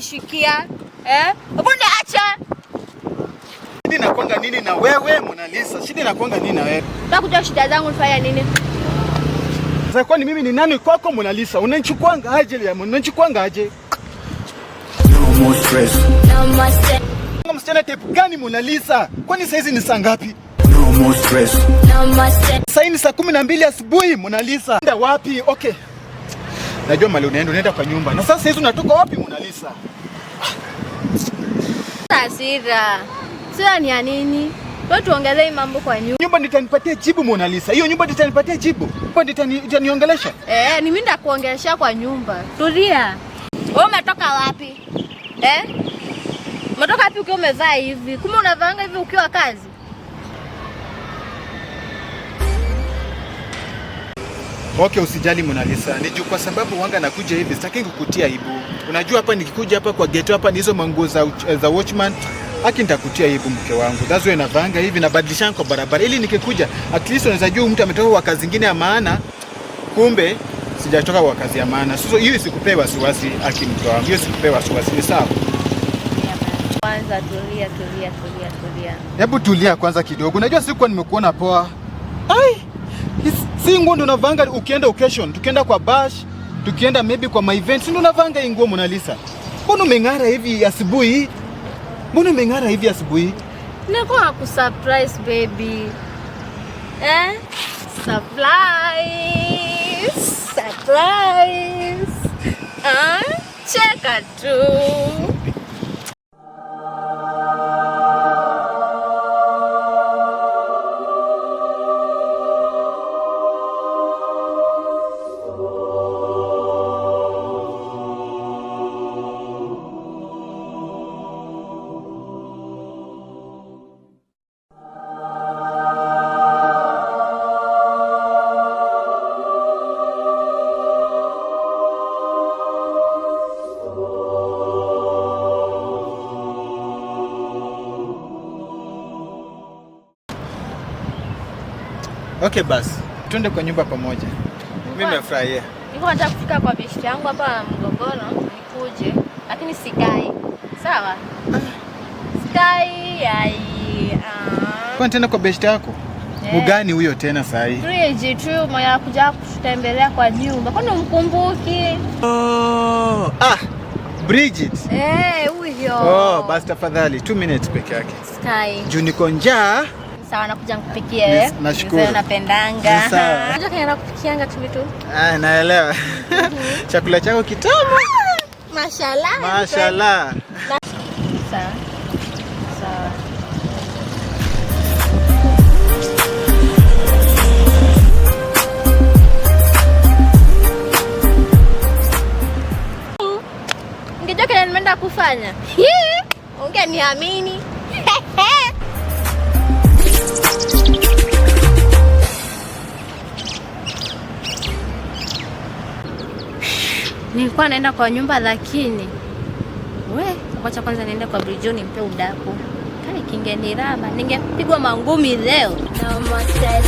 unanishikia? Hebu niache. Shida inakuanga nini na wewe Mona Lisa? Shida inakuanga nini na wewe? Unataka shida zangu nifanye nini? Sasa kwani mimi ni nani kwako Mona Lisa? Unanichukuanga aje ya unanichukuanga aje? No more stress. No more stress. Msichana type gani Mona Lisa? Kwani saa hizi ni saa ngapi? No more stress. No more stress. Sasa ni saa 12 asubuhi Mona Lisa. Nenda wapi? Okay. Najua mali unaenda kwa nyumba. Na sasa hizi unatoka wapi Mona Lisa? Hasira. Sio ni ya nini? Wewe tuongelee mambo kwa nyumba. Nyumba nitanipatia jibu Mona Lisa. Hiyo nyumba nitanipatia jibu. Nyumba nitaniiongelesha. Ni mimi ndakuongelesha kwa nyumba. Tulia. Wewe umetoka wapi? Umetoka wapi ukiwa umevaa hivi? Kumbe unavaanga hivi ukiwa kazi? Okay, usijali Mona Lisa. Ni juu kwa sababu wanga nakuja hivi sitaki kukutia aibu. Unajua hapa nikikuja hapa kwa ghetto hapa ni hizo manguo za watchman. Haki nitakutia aibu mke wangu. That's why navanga hivi na badilishana kwa barabara. Ili nikikuja at least unaweza jua mtu ametoka kwa kazi nyingine ya maana. Kumbe sijatoka kwa kazi ya maana. Sasa hiyo sikupewa wasiwasi haki mke wangu. Hiyo sikupewa wasiwasi ni sawa. Kwanza tulia. Hebu tulia kwanza kidogo. Unajua siku nimekuona poa. Ai. Si nguo ndo unavanga ukienda occasion, tukienda kwa bash, tukienda maybe kwa my events, ndo unavanga nguo Mona Lisa. Mbona umeng'ara hivi asubuhi? Niko ku surprise baby. Surprise. Cheka tu. Okay basi, twende kwa nyumba pamoja. Mimi nimefurahia. Niko nataka kufika kwa besti yangu hapa Mgogoro, nikuje, lakini sikai. Sawa? Sikai. Kwa tena kwa besti yako? Mgani huyo tena saa hii? Bridget tu mmoja kuja kutembelea kwa nyumba. Kwani umkumbuki? Bridget. Huyo. Basi tafadhali 2 minutes peke yake. Sikai. Juu niko njaa. Sawa, nakuja nikupikie wewe. Nashukuru. Napendanga. Sawa. Unajua kama kupikianga tu vitu. Naelewa. Chakula chako kitamu. Mashallah. Sawa. Ungejua kile nimeenda kufanya. Ungeniamini. Nilikuwa naenda kwa nyumba lakini wacha kwanza niende kwa Bridget nimpe udaku. Kani kingenirama ningepigwa mangumi leo. No more stress.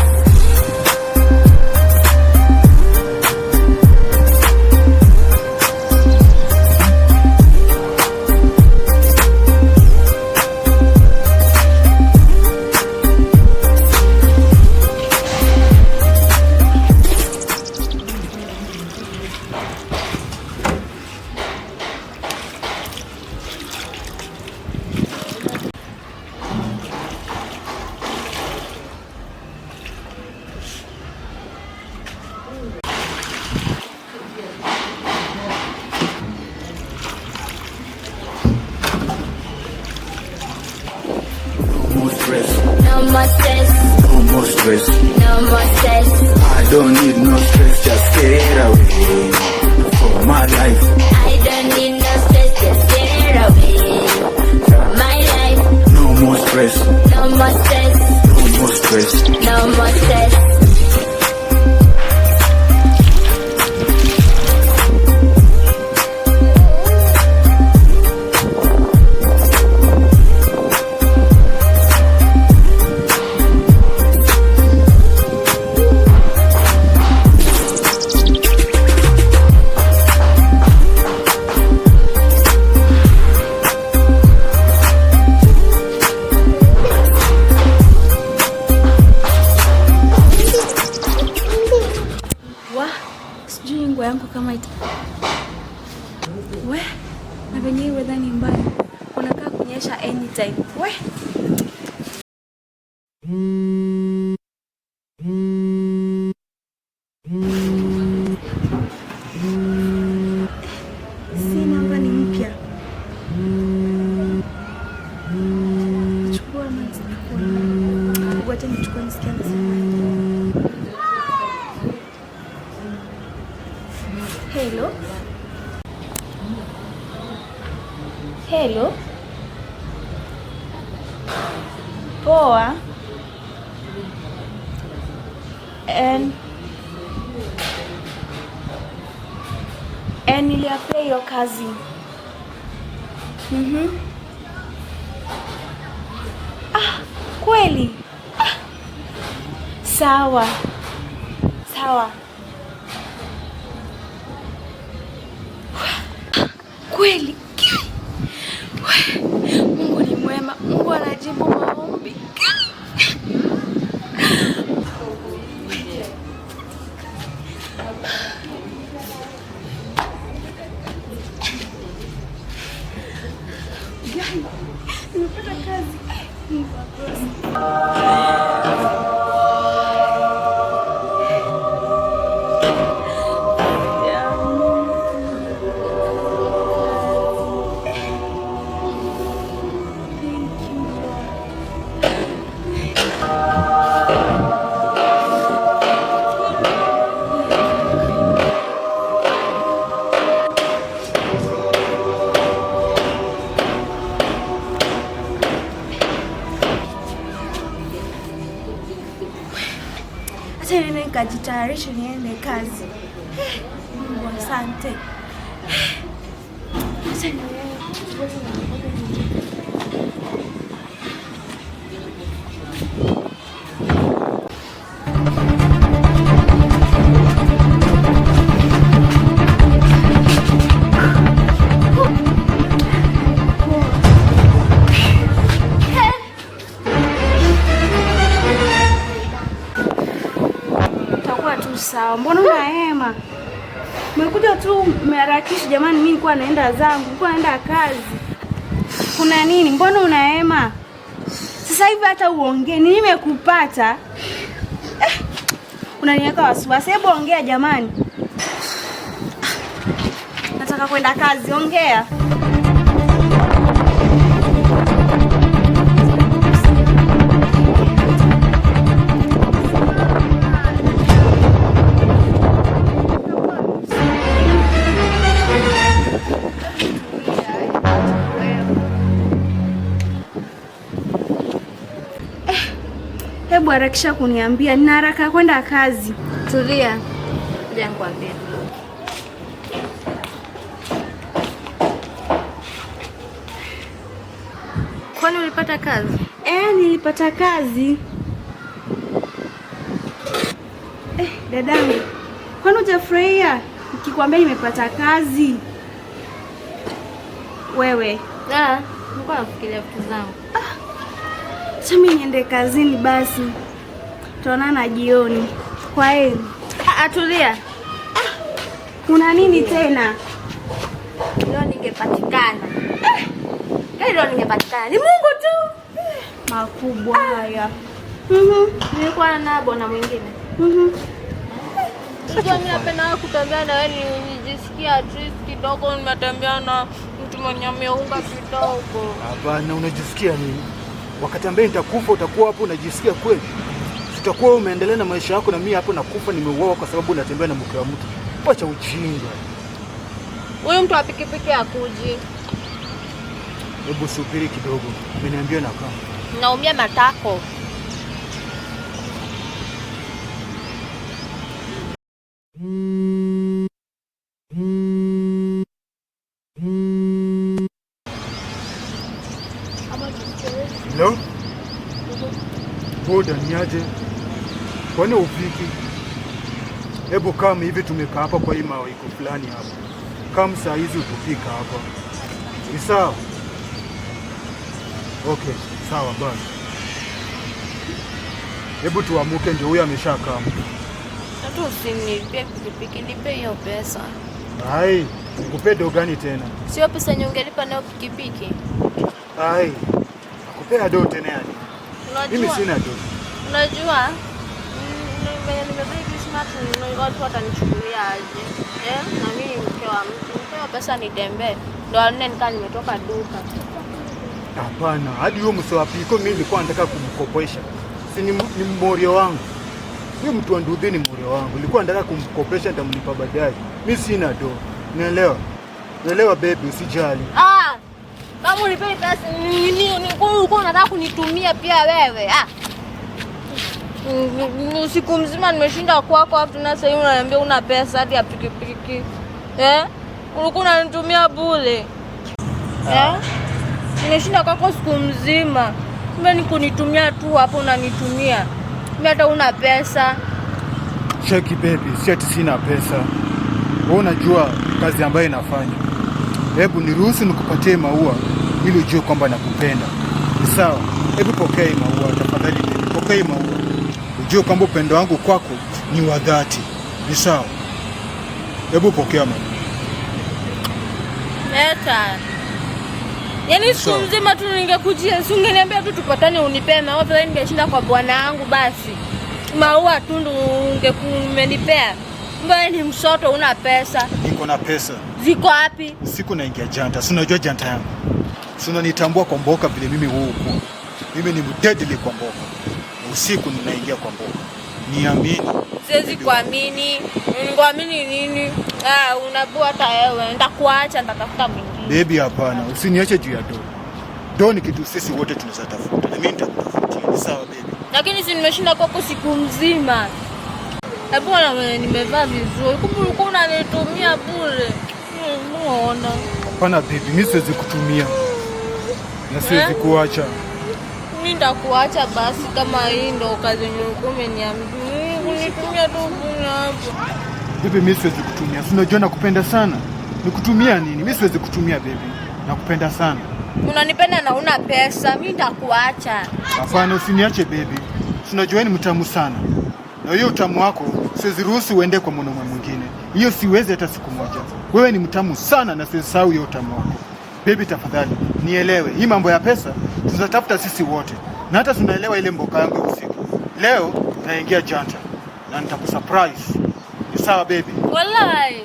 I don't need no stress, just get away for my life. I don't need no stress, just get away from my life. No more stress. No more stress. No more stress. No more stress. venye weather ni mbaya. Kunakaa kunyesha anytime. We. Si namba ni mpya. Chukua maji kwa. Wacha nichukue nisikie nasema. Hello. Hello. Poa. And niliapply hiyo kazi. Kweli? Sawa. Sawa. Kweli? Mungu ni mwema. Mungu anajibu maombi. Nimepata kazi. Acha niende nikajitayarishe niende kazi. Mungu asante. Acha niende. Sawa, mbona unahema? Umekuja tu umeharakisha jamani, mimi nilikuwa naenda zangu, nilikuwa naenda kazi. Kuna nini? Mbona unahema? Sasa hivi hata uongee, nimekupata. Unaniweka wasiwasi. Hebu ongea jamani. Nataka kwenda kazi, ongea. Hebu harakisha kuniambia, nina haraka kwenda kazi. Tulia. Ngoja nikwambie. Kwani ulipata kazi? Nilipata kazi. Dadangu, kwani hujafurahia nikikwambia nimepata kazi? Wewe? Nilikuwa nafikiria vitu zangu. Acha mimi niende kazini basi. Tutaonana jioni. Kwa heri. Tulia. Kuna nini tena? Leo ningepatikana. Leo ningepatikana. Ni Mungu tu. Makubwa haya. Nilikuwa na bwana mwingine. Sasa mimi napenda kutembea na wewe, nijisikia trist kidogo, nimetembea na mtu mwenye ameunga kidogo. Hapana, unajisikia nini? Wakati ambaye nitakufa utakuwa hapo unajisikia kweli? Utakuwa umeendelea na maisha yako na mimi hapo nakufa nimeuawa kwa sababu natembea na mke wa mtu. Acha ujinga. Huyu mtu wa pikipiki akuji. Hebu subiri kidogo. Umeniambia na kama. Naumia matako. Hello? Boda niaje? Kwani ufiki? Hebu kama hivi tumekaa hapa kwa hii mawe iko fulani hapa. Kama saa hizi utupika hapa. Ni sawa? Okay, sawa basi. Hebu tuamuke, ndio huyu ameshakaa. Sasa usinipe pikipiki, nipe hiyo pesa. Hai, Nikupe do gani tena? Sio pesa yenye ungelipa nayo pikipiki. Ai. Nakupea do tena yani. Mimi sina do. Unajua? Nimebaki smart watu watanichukulia aje. Na mimi mke wa mtu. Nipewa pesa ni dembe. Ndio nne nikaa nimetoka duka. Hapana, hadi huyo msawapiko mimi nilikuwa nataka kumkopesha. Si ni mmorio wangu. Huyo mtu wa Ndudhi ni mmorio wangu. Nilikuwa nataka kumkopesha nitamlipa baadaye. Mimi sina do. Nielewa. Nielewa baby, usijali. Kama unipe pesa ulikuwa unataka kunitumia pia wewe. Usiku mzima nimeshinda kwako hapo na sasa unaniambia una pesa hadi ya pikipiki. Ulikuwa unanitumia bure. Nimeshinda kwako siku mzima. Mimi ni kunitumia tu hapo unanitumia. Mimi hata una pesa. Cheki baby, si ati sina pesa. Wewe unajua kazi ambayo inafanya. Hebu niruhusu nikupatie maua ili ujue kwamba nakupenda. Ni sawa? Hebu pokea maua tafadhali baby. Pokea maua. Ujue kwamba upendo wangu kwako ni wa dhati. Ni sawa? Hebu pokea maua. Leta. Yaani siku mzima tu ningekujia, si ungeniambia tu tupatane unipe maua, wewe ningeshinda kwa bwana wangu basi. Maua tu ndo ungekumenipea. Mbona ni msoto una pesa? Niko na pesa. Ziko wapi? Usiku naingia janta. Si unajua janta yangu. Si unanitambua kwa mboka vile mimi huko. Mimi ni mdeadly kwa mboka. Usiku ninaingia kwa mboka. Niamini. Siwezi kuamini. Unikuamini nini? Unabua hata wewe. Nitakuacha, nitatafuta mwingine. Baby hapana, usiniache juu ya do. Do ni kitu sisi wote tunaweza tafuta. Na mimi nitakutafutia. Ni sawa baby. Lakini si nimeshinda kwako siku mzima. Hebu na nimevaa vizuri. Kumbe ulikuwa unanitumia bure. Unaona? Hapana baby, mimi siwezi kutumia. Na siwezi kuacha. Mimi nitakuacha basi kama hii ndo kazi ulikuwa umeniambia. Unitumia tu bure hapo. Baby, mimi siwezi kutumia. Si unajua nakupenda sana. Nikutumia nini? Mimi siwezi kutumia baby. Nakupenda sana. Unanipenda na una pesa. Mimi nitakuacha. Hapana, usiniache baby. Unajua ni mtamu sana. Na hiyo utamu wako siwezi ruhusu uende kwa mwanaume mwingine. Hiyo siwezi hata siku moja. Wewe ni mtamu sana na siwezi sahau hiyo utamu wako. Baby tafadhali, nielewe. Hii mambo ya pesa tutatafuta sisi wote. Na hata tunaelewa ile mboka yangu usiku. Leo naingia janta na nitakusurprise. Ni sawa baby? Wallahi.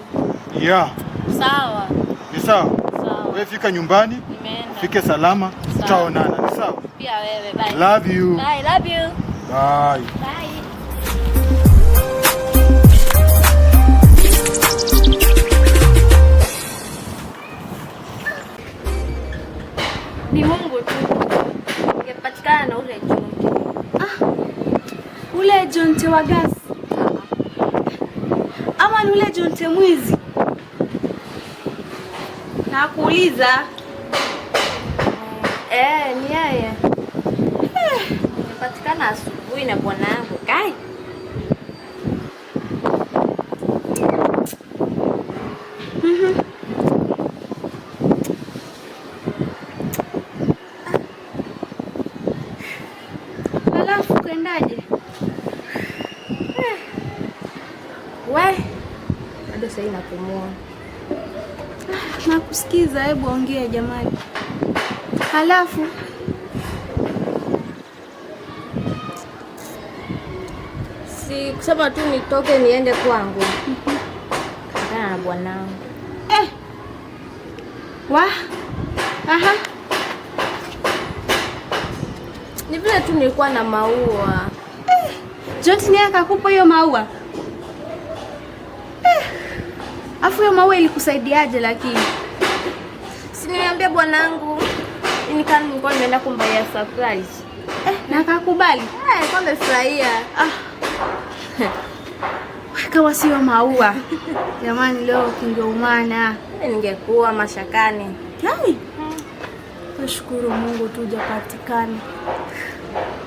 Yeah. Sawa. Ni sawa? Sawa. Wewe fika nyumbani. Nimeenda. Fike salama. Tutaonana. Ni sawa? Pia wewe. Bye. Love you. Bye, love you. Bye. Bye. Ni Mungu tu. Ningepatikana na ule Jonte. Ule Jonte wa gasi. Ama ni ule Jonte mwizi? Nakuuliza. Ni yeye. Ningepatikana asubuhi na bwanangu. Kai. Alafu kwendaje? Bado sasa inapumua. Nakusikiza, hebu ongea jamani. Halafu si kusema tu nitoke niende kwangu. Kana na bwanangu. Ni vile tu nilikuwa na maua. Jonte ndiye akakupa hiyo maua? Afu hiyo maua ilikusaidiaje lakini? Si niliambia bwanangu nikani nilikuwa nimeenda kumbayia surprise. Na akakubali? Alikuwa amefurahia. Kama sio maua. Jamani leo kingeumana. Ningekuwa mashakani. Yaani? Nashukuru Mungu tu hujapatikana.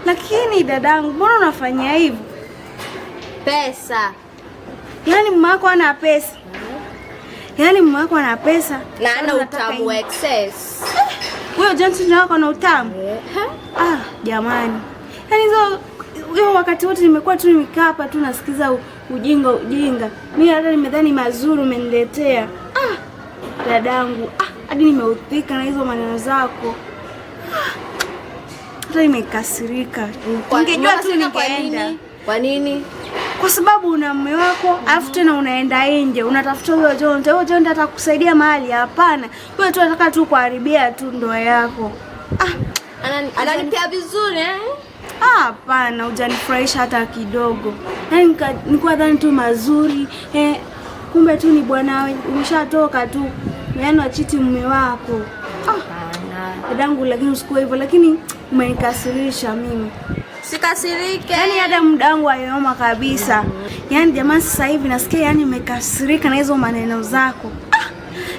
Lakini dadangu, mbona unafanya hivyo? Pesa. Yaani mama yako ana pesa? Yaani mama yako ana pesa na ana utamu excess. Wewe Jonte ndio wako na utamu? Jamani. Yaani hiyo wakati wote nimekuwa tu nimekaa hapa tu nasikiza ujinga. Mimi hata nimedhani mazuri umeniletea. dadangu, hadi nimeudhika na hizo maneno zako. Hata nimekasirika. Ungejua tu ningeenda. Kwa nini? Kwa sababu una mume wako, alafu tena unaenda nje, unatafuta huyo Jonte. Huyo Jonte atakusaidia mahali? Hapana. Wewe tu unataka tu kuharibia tu ndoa yako. Ananipea vizuri eh? Hapana, hujanifurahisha hata kidogo. Yaani nilikuwa dhani tu mazuri. Kumbe tu ni bwana umeshatoka tu. Yaani wachiti mume wako. Dadangu, lakini usikuwe hivyo, lakini umenikasirisha mimi. Sikasirike. Yaani hata muda wangu ayoma kabisa. Yaani jamani, sasa hivi nasikia yaani umekasirika na hizo maneno zako.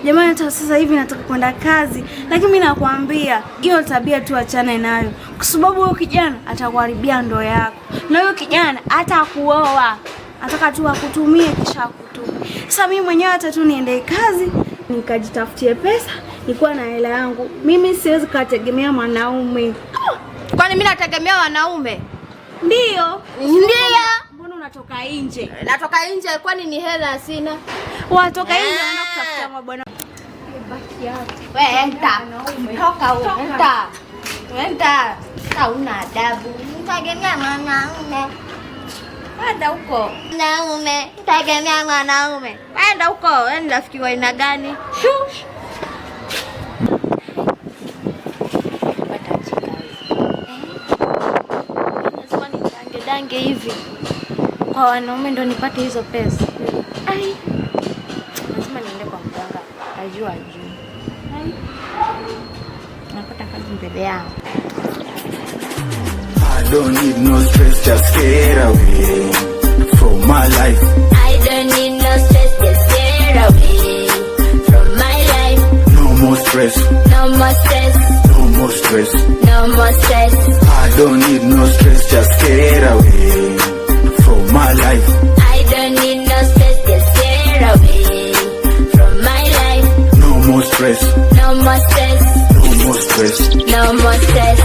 Jamani, hata sasa hivi nataka kwenda kazi, lakini mimi nakwambia hiyo tabia tu achana nayo, kwa sababu huyo kijana atakuharibia ndoa yako, na huyo kijana atakuoa, ataka tu akutumie kisha akutumie. Sasa mimi mwenyewe hata tu niende kazi nikajitafutie pesa, nikuwa na hela yangu. Mimi siwezi kutegemea mwanaume. Kwani mimi nategemea wanaume? Ndio. Mbona unatoka nje? Natoka nje kwani ni hela sina? Watoka nje unaenda kutafuta mabwana. Baki hapo. Wewe enda. Toka huko. Enda. Hauna adabu. Nitagemea mwanaume. Enda huko. Mwanaume. Nitagemea mwanaume. Enda huko. Wewe ni rafiki wa aina gani? Shush. Dange hivi kwa wanaume ndo nipate hizo pesa. Ai, lazima niende kwa mganga, ajua ajui. Ai, napata kazi mbele yangu. I don't need no stress, just get away from my life. I don't need no stress, just get away from my life. No more stress, No more stress, no more stress. no more stress. I don't need no stress, just get away from my life. I don't need no stress, just get away from my life. No more stress, No more stress, no more stress. no more stress.